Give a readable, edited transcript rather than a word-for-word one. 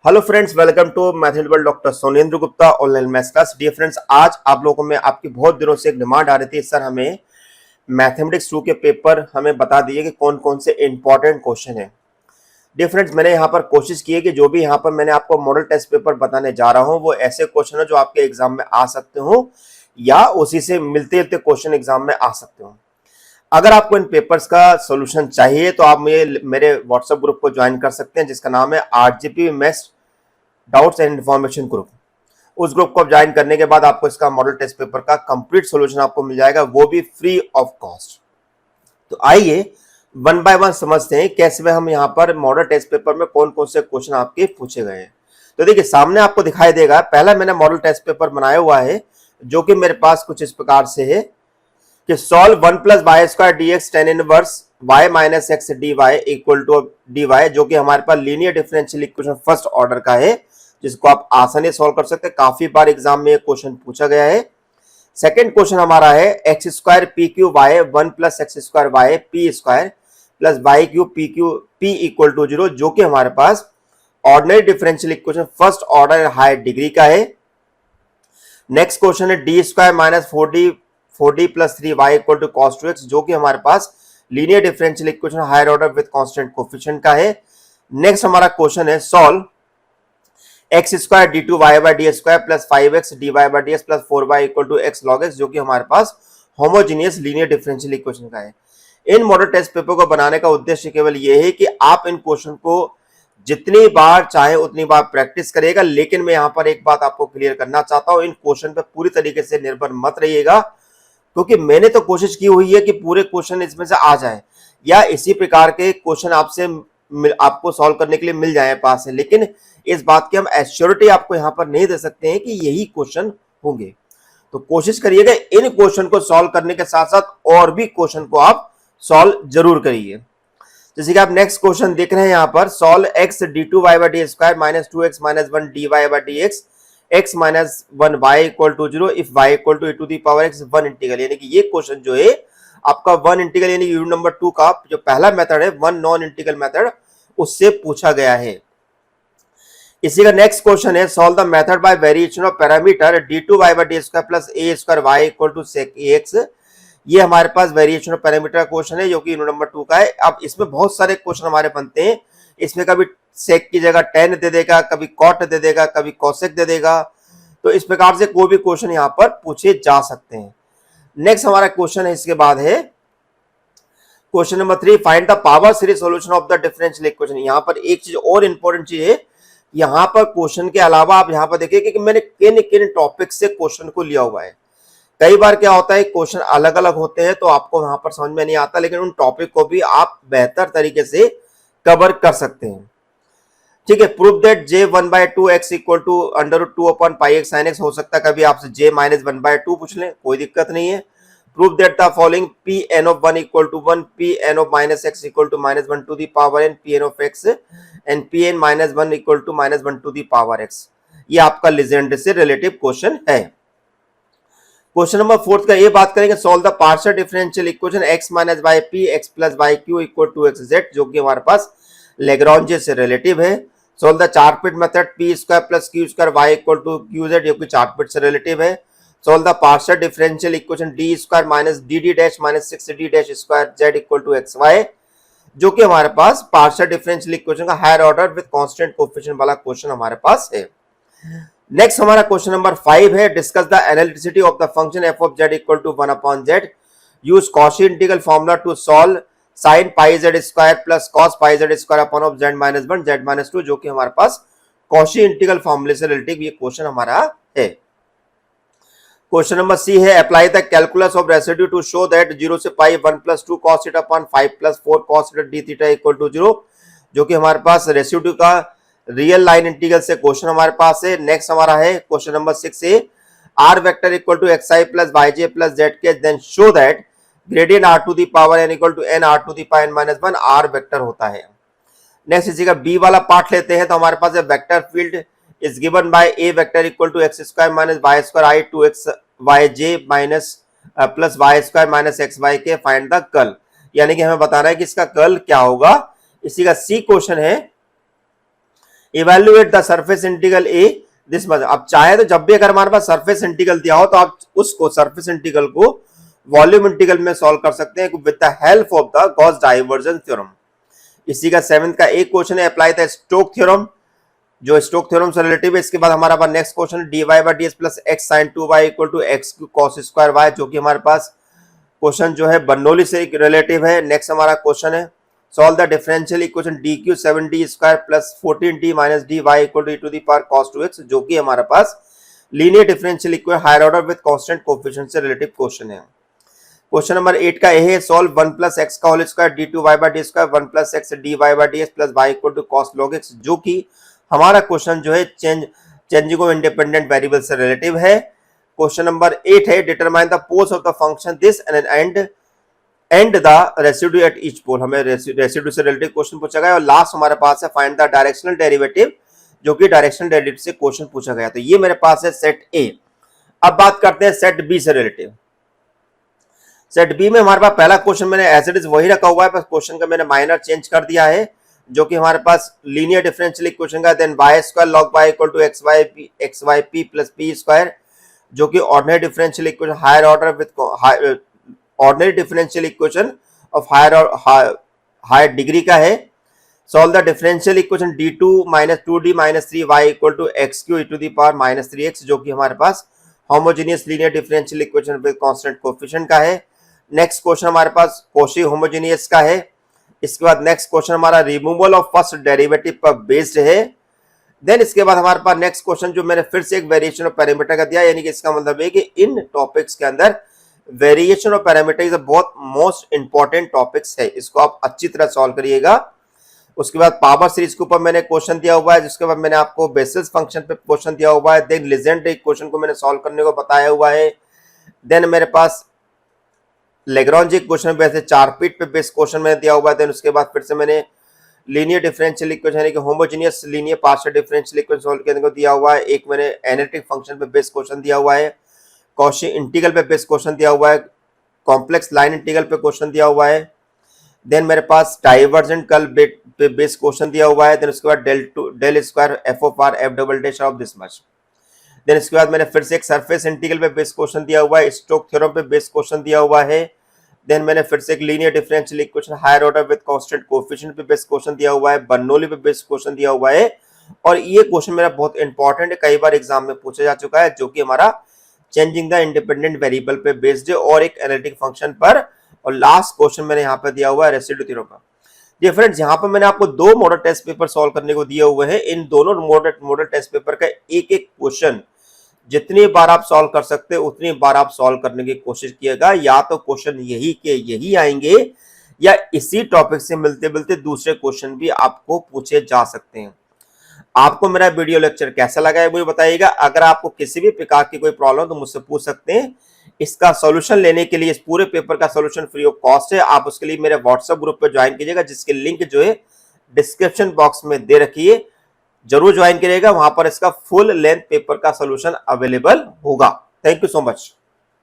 Hello friends, welcome to mathematical doctor Sonendra Gupta online maths class. Dear friends, आज आप लोगों में आपकी बहुत दिनों से एक डिमांड आ रही थी, सर हमें मैथमेटिक्स 2 के पेपर हमें बता दिए कि कौन कौन से इंपॉर्टेंट क्वेश्चन है। डियर फ्रेंड्स, मैंने यहाँ पर कोशिश की है कि जो भी यहाँ पर मैंने आपको मॉडल टेस्ट पेपर बताने जा रहा हूँ वो ऐसे क्वेश्चन है जो आपके एग्जाम में आ सकते हो या उसी से मिलते जुलते क्वेश्चन एग्जाम में आ सकते हो। अगर आपको इन पेपर्स का सॉल्यूशन चाहिए तो आप मेरे व्हाट्सएप ग्रुप को ज्वाइन कर सकते हैं जिसका नाम है RGP maths doubts and information group. उस ग्रुप को आप ज्वाइन करने के बाद आपको इसका मॉडल टेस्ट पेपर का कंप्लीट सॉल्यूशन आपको मिल जाएगा, वो भी फ्री ऑफ कॉस्ट। तो आइए वन बाय वन समझते हैं कैसे में हम यहाँ पर मॉडल टेस्ट पेपर में कौन कौन से क्वेश्चन आपके पूछे गए हैं। तो देखिए, सामने आपको दिखाई देगा, पहला मैंने मॉडल टेस्ट पेपर बनाया हुआ है जो कि मेरे पास कुछ इस प्रकार से है कि solve 1 plus y square d x tan inverse y minus x d y equal to d y, जो कि हमारे पास linear differential equation first order का है जिसको आप आसानी से सॉल्व कर सकते हैं। काफी बार एग्जाम में क्वेश्चन पूछा गया है। सेकंड क्वेश्चन हमारा है x square p q y 1 plus x square y p square plus y q p equal to 0, जो कि हमारे पास ordinary differential equation first order higher degree का है। नेक्स्ट क्वेश्चन है d square minus 4d plus 3y equal to cos 2x, जो कि हमारे पास linear differential equation higher order with constant coefficient का है। नेक्स्ट हमारा क्वेश्चन है solve x square D two Y by D square plus 5x D Y by D X plus 4y equal to X log X, जो कि हमारे पास homogeneous linear differential equation का है। इन मॉडल टेस्ट पेपर को बनाने का उद्देश्य केवल ये है कि आप इन क्वेश्चन को जितनी बार चाहे उतनी बार प्रैक्टिस करिएगा, लेकिन मैं यहाँ पर एक बात आपको क्लियर करना चाहता हूँ, इन क्वेश्चन पे पूरी तरीके से निर्भर मत रहिएगा, क्योंकि मैंने तो कोशिश की हुई है कि पूरे क्वेश्चन इसमें से आ जाए या इसी प्रकार के क्वेश्चन आपको सॉल्व करने के लिए मिल जाए पास है, लेकिन इस बात की हम एश्योरिटी आपको यहाँ पर नहीं दे सकते हैं कि यही क्वेश्चन होंगे। तो कोशिश करिएगा इन क्वेश्चन को सॉल्व करने के साथ साथ और भी क्वेश्चन को आप सॉल्व जरूर करिए। जैसे कि आप नेक्स्ट क्वेश्चन देख रहे हैं यहाँ पर, solve X D two Y by D square minus 2x minus 1 D Y by D X x minus 1 y equal to 0 if y equal to e to the power x 1 integral, यानी कि ये question जो है आपका 1 integral यानी unit number 2 का जो पहला मेथड है 1 नॉन इंटीग्रल मेथड, उससे पूछा गया है। इसी का नेक्स्ट क्वेश्चन है solve the method by variation of parameter d2y by d square plus a square y equal to sec ax। ये हमारे पास वेरिएशन ऑफ पैरामीटर का क्वेश्चन है जो कि यूनिट नंबर 2 का है। अब इसमें बहुत सारे क्वेश्चन हमारे बनते हैं, इसमें कभी सेक की जगह टेन दे देगा, कभी कॉट दे देगा, कभी कॉसेक दे देगा, तो इस प्रकार से कोई भी क्वेश्चन यहाँ पर पूछे जा सकते हैं। नेक्स्ट हमारा क्वेश्चन है, इसके बाद है question number 3, find the power series solution of the differential equation. यहाँ पर एक चीज और इंपॉर्टेंट चीज है, यहाँ पर क्वेश्चन के अलावा आप यहाँ पर देखिए कि मैंने किन किन टॉपिक से क्वेश्चन को लिया हुआ है। कई बार क्या होता है क्वेश्चन अलग अलग होते हैं तो आपको वहां पर समझ में नहीं आता, लेकिन उन टॉपिक को भी आप बेहतर तरीके से कवर कर सकते हैं। ठीक है, prove that j 1/2 x equal to √2 upon pi x sin x, हो सकता है कभी आपसे j माइनस 1/2 पूछ लें, कोई दिक्कत नहीं है। Prove that the following p n of 1 equal to 1, p n of minus x equal to minus 1 to the power n, p n of x and p n minus 1 equal to minus 1 to the power x। ये आपका Legendre से relative question है। Question number 4 का ये बात करेंगे, solve the partial differential equation x minus y p x plus y q equal to x z, जो कि हमारे पास लेग्रांजे से रिलेटिव है। Solve the Charpit method p square plus q square y equal to qz, जो कि Charpit से relative है। Solve the partial differential equation d square minus dd dash minus 6d dash square z equal to xy, जो कि हमारे पास partial differential equation का higher order with constant coefficient वाला क्वेश्चन हमारे पास है। नेक्स्ट हमारा क्वेश्चन नंबर 5 है, discuss the analyticity of the function f of z equal to 1 upon z, use Cauchy integral formula to solve sin pi z square plus cos pi z square upon of z minus 1 z minus 2, जो कि हमारे पास Cauchy integral फॉर्मूले से relative ये question हमारा है। Question number C है, apply the calculus of residue to show that 0 से pi 1 plus 2 cos theta upon 5 plus 4 cos theta d theta equal to 0, जो कि हमारे पास रेसिड्यू का रियल लाइन इंटीग्रल से क्वेश्चन हमारे पास है। नेक्स्ट हमारा है क्वेश्चन नंबर 6 है, r vector equal to xi plus yj plus zk, then show that gradient r to the power n equal to n r to the power n minus 1 r vector होता है। Next इसी का b वाला part लेते हैं, तो हमारे पास है vector field is given by a vector equal to x square minus y square i two x yj minus plus y square minus xy, find the curl, यानी कि हमें बताना है कि इसका कर्ल क्या होगा। इसी का सी क्वेश्चन है, evaluate the surface integral A this much. अब चाहे तो जब भी अगर हमारे पास सरफेस इंटीग्रल दिया हो तो आप उसको सरफेस इंटीग्रल को वॉल्यूम इंटीग्रल में सॉल्व कर सकते हैं with the help of the Gauss divergence theorem. इसी का 7th का एक क्वेश्चन है, अप्लाई द स्टोक थ्योरम, जो स्टोक थ्योरम से रिलेटिव है। इसके बाद हमारा पास नेक्स्ट क्वेश्चन है dy by ds plus x sin 2y equal to x cos square y, जो कि हमारे पास क्वेश्चन जो है बर्नौली से रिलेटिव है। नेक्स्ट हमारा क्वेश्चन है solve the differential equation dq 7d square plus 14d minus dy equal to e to the power cos 2x, जो कि हमारे पास linear differential equation higher order with constant coefficient से relative question है। Question number 8 का है solve 1 plus x का whole square d2y by d square 1 plus x dy by ds plus y equal to cos log x, जो कि हमारा question जो है चेंजिंग ऑफ इंडिपेंडेंट वेरिएबल से रिलेटिव है। क्वेश्चन नंबर 8 है determine the poles of the function this and the residue at each pole, हमें residue से रिलेटिव क्वेश्चन पूछा गया। और लास्ट हमारे पास है फाइंड द डायरेक्शनल डेरिवेटिव, जो कि डायरेक्शनल डेरिवेटिव से क्वेश्चन पूछा गया। तो ये मेरे पास है सेट ए। अब बात करते हैं सेट बी से रिलेटिव। सेट बी में हमारे पास पहला क्वेश्चन मैंने एज इट इज वही रखा हुआ है, बस क्वेश्चन का मैंने माइनर चेंज कर दिया है, जो कि हमारे पास लीनियर डिफरेंशियल इक्वेशन का then y square log y equal to xy p plus p square, जो कि ordinary differential equation higher order with ordinary differential equation of higher degree का है। Solve the differential equation d2 minus 2d minus 3y equal to x3 e to the power minus 3x, जो कि हमारे पास homogeneous linear differential equation with constant coefficient का है। Next question हमारे पास Cauchy homogeneous का है। इसके बाद नेक्स्ट क्वेश्चन हमारा रिमूवल ऑफ फर्स्ट डेरिवेटिव पर बेस्ड है। देन इसके बाद हमारे पास नेक्स्ट क्वेश्चन जो मैंने फिर से एक वेरिएशन ऑफ पैरामीटर का दिया, यानी कि इसका मतलब है कि इन टॉपिक्स के अंदर वेरिएशन ऑफ पैरामीटर इज बहुत मोस्ट इंपॉर्टेंट टॉपिक्स है, इसको आप अच्छी तरह सॉल्व करिएगा। उसके बाद पावर सीरीज के ऊपर मैंने क्वेश्चन दिया हुआ है, जिसके बाद मैंने आपको बेसिस फंक्शन पे क्वेश्चन दिया हुआ है। देन लीजेंड्रे क्वेश्चन को मैंने सॉल्व करने को बताया हुआ है। देन मेरे पास लेग्रांज क्वेश्चन पे 4 पीट पे बेस क्वेश्चन मैंने दिया हुआ है। देन उसके बाद फिर से मैंने लीनियर डिफरेंशियल इक्वेशन यानी कि homogeneous linear partial differential equation solve करने को दिया हुआ है। एक मैंने एनालिटिक फंक्शन पे बेस क्वेश्चन दिया हुआ है, कॉची इंटीग्रल पे बेस क्वेश्चन दिया हुआ है, कॉम्प्लेक्स लाइन इंटीग्रल पे क्वेश्चन दिया हुआ है। देन मेरे पास डाइवर्जेंट कर्ल पे बेस क्वेश्चन दिया हुआ है। देन उसके बाद del square F of R F double dash of this much. Then इसके बाद मैंने फिर से एक सरफेस इंटीग्रल पे बेस क्वेश्चन दिया हुआ है, स्टोक थ्योरम पे बेस क्वेश्चन दिया हुआ है। देन मैंने फिर से एक linear differential equation higher order with constant coefficient पे बेस क्वेश्चन दिया हुआ है, बर्नौली पे बेस क्वेश्चन दिया हुआ है। और ये क्वेश्चन मेरा बहुत इंपॉर्टेंट है, कई बार एग्जाम में पूछा जा चुका है, जो कि हमारा चेंजिंग द इंडिपेंडेंट वेरिएबल पे बेस्ड है और एक एनालिटिक फंक्शन पर। और लास्ट क्वेश्चन मैंने यहाँ पे दिया हुआ है रेसिड्यू थ्योरम पर। जी फ्रेंड्स, यहाँ पर मैंने आपको 2 मॉडल टेस्ट पेपर सॉल्व करने को दिए हुए हैं। इन दोनों मॉडल टेस्ट पेपर का एक एक क्वेश्चन जितनी बार आप सॉल्व कर सकते हैं उतनी बार आप सॉल्व करने की कोशिश कीजिएगा। या तो क्वेश्चन यही के यही आएंगे या इसी टॉपिक से मिलते मिलते दूसरे क्वेश्चन भी आपको पूछे जा सकते हैं। आपको मेरा वीडियो लेक्चर कैसा लगा है मुझे बताइएगा। अगर आपको किसी भी प्रकार की कोई प्रॉब्लम तो मुझसे पूछ सकते हैं। इसका सॉल्यूशन लेने के लिए, इस पूरे पेपर का सॉल्यूशन फ्री ऑफ कॉस्ट है। आप उसके लिए मेरे व्हाट्सएप ग्रुप पे ज्वाइन कीजिएगा, जिसके लिंक जो है डिस्क्रिप्शन बॉक्स में दे रखी है, जरूर ज्वाइन करिएगा। वहां पर इसका फुल लेंथ पेपर का सॉल्यूशन अवेलेबल होगा। Thank you so much.